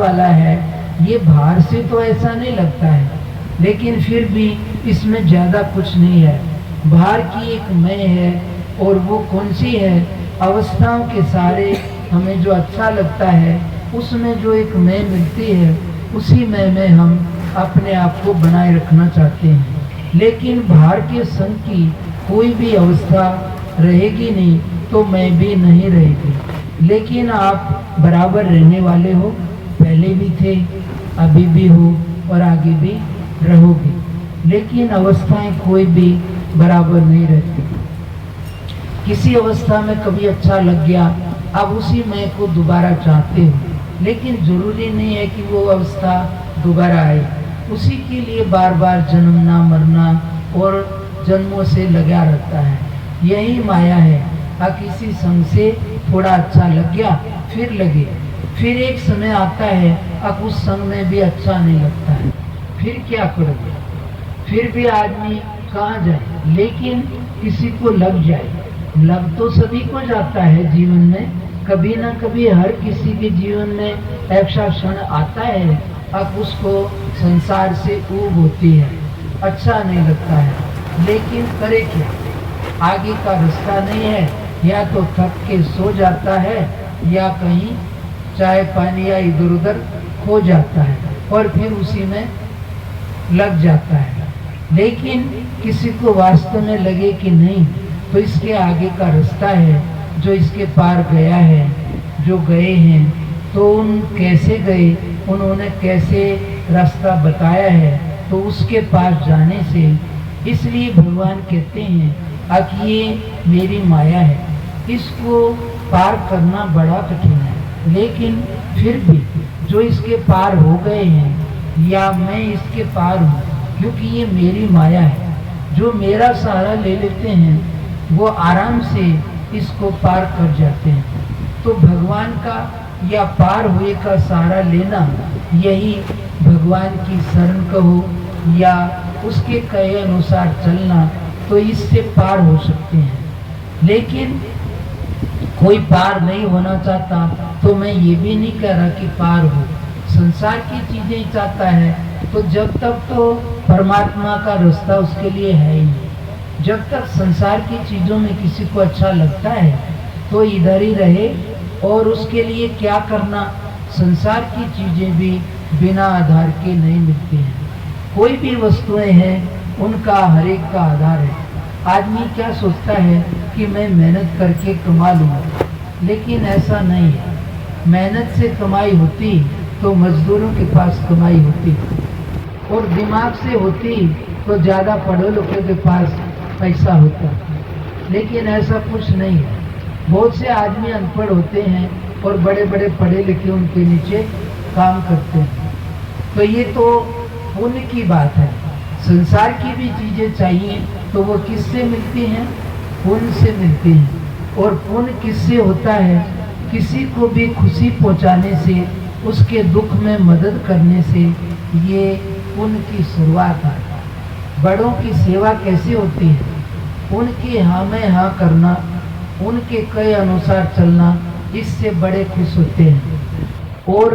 वाला है, ये बाहर से तो ऐसा नहीं लगता है, लेकिन फिर भी इसमें ज़्यादा कुछ नहीं है। बाहर की एक मैं है, और वो कौन सी है? अवस्थाओं के सारे हमें जो अच्छा लगता है उसमें जो एक मैं मिलती है, उसी में हम अपने आप को बनाए रखना चाहते हैं। लेकिन बाहर के संग की कोई भी अवस्था रहेगी नहीं तो मैं भी नहीं रहेगी। लेकिन आप बराबर रहने वाले हो, पहले भी थे, अभी भी हो और आगे भी रहोगे। लेकिन अवस्थाएं कोई भी बराबर नहीं रहती। किसी अवस्था में कभी अच्छा लग गया, अब उसी मैं को दोबारा चाहते हो, लेकिन जरूरी नहीं है कि वो अवस्था दोबारा आए। उसी के लिए बार बार जन्मना मरना और जन्मों से लगा रहता है। यही माया है। अब किसी संग से थोड़ा अच्छा लग गया, फिर लगे, फिर एक समय आता है अब उस संग में भी अच्छा नहीं लगता है, फिर क्या करोगे? फिर भी आदमी कहाँ जाए? लेकिन किसी को लग जाए, लग तो सभी को जाता है जीवन में, कभी ना कभी हर किसी के जीवन में ऐसा क्षण आता है अब उसको संसार से ऊब होती है, अच्छा नहीं लगता है। लेकिन करे क्या? आगे का रास्ता नहीं है, या तो थक के सो जाता है या कहीं चाय पानी या इधर उधर खो जाता है और फिर उसी में लग जाता है। लेकिन किसी को वास्तव में लगे कि नहीं, तो इसके आगे का रास्ता है, जो इसके पार गया है, जो गए हैं तो उन कैसे गए, उन्होंने कैसे रास्ता बताया है, तो उसके पास जाने से। इसलिए भगवान कहते हैं अब ये मेरी माया है, इसको पार करना बड़ा कठिन है। लेकिन फिर भी जो इसके पार हो गए हैं, या मैं इसके पार हूँ, क्योंकि ये मेरी माया है, जो मेरा सहारा ले लेते हैं वो आराम से इसको पार कर जाते हैं। तो भगवान का या पार हुए का सहारा लेना, यही भगवान की शरण कहो या उसके कहे अनुसार चलना, तो इससे पार हो सकते हैं। लेकिन कोई पार नहीं होना चाहता, तो मैं ये भी नहीं कह रहा कि पार हो, संसार की चीजें चाहता है, तो जब तक तो परमात्मा का रास्ता उसके लिए है ही नहीं। जब तक संसार की चीज़ों में किसी को अच्छा लगता है तो इधर ही रहे, और उसके लिए क्या करना? संसार की चीज़ें भी बिना आधार के नहीं मिलती हैं। कोई भी वस्तुएं हैं उनका हर एक का आधार है। आदमी क्या सोचता है कि मैं मेहनत करके कमा लूँगा, लेकिन ऐसा नहीं है। मेहनत से कमाई होती तो मजदूरों के पास कमाई होती, और दिमाग से होती तो ज़्यादा पढ़े लिखे के पास पैसा होता। लेकिन ऐसा कुछ नहीं है। बहुत से आदमी अनपढ़ होते हैं और बड़े बड़े पढ़े लिखे उनके नीचे काम करते हैं। तो ये तो पुण्य की बात है। संसार की भी चीज़ें चाहिए तो वो किससे मिलती हैं? पुण्य से मिलती हैं। और पुण्य किससे होता है? किसी को भी खुशी पहुंचाने से, उसके दुख में मदद करने से, ये पुण्य की शुरुआत है। बड़ों की सेवा कैसे होती है? उनकी हाँ में हाँ करना, उनके कहे अनुसार चलना, इससे बड़े खुश होते हैं। और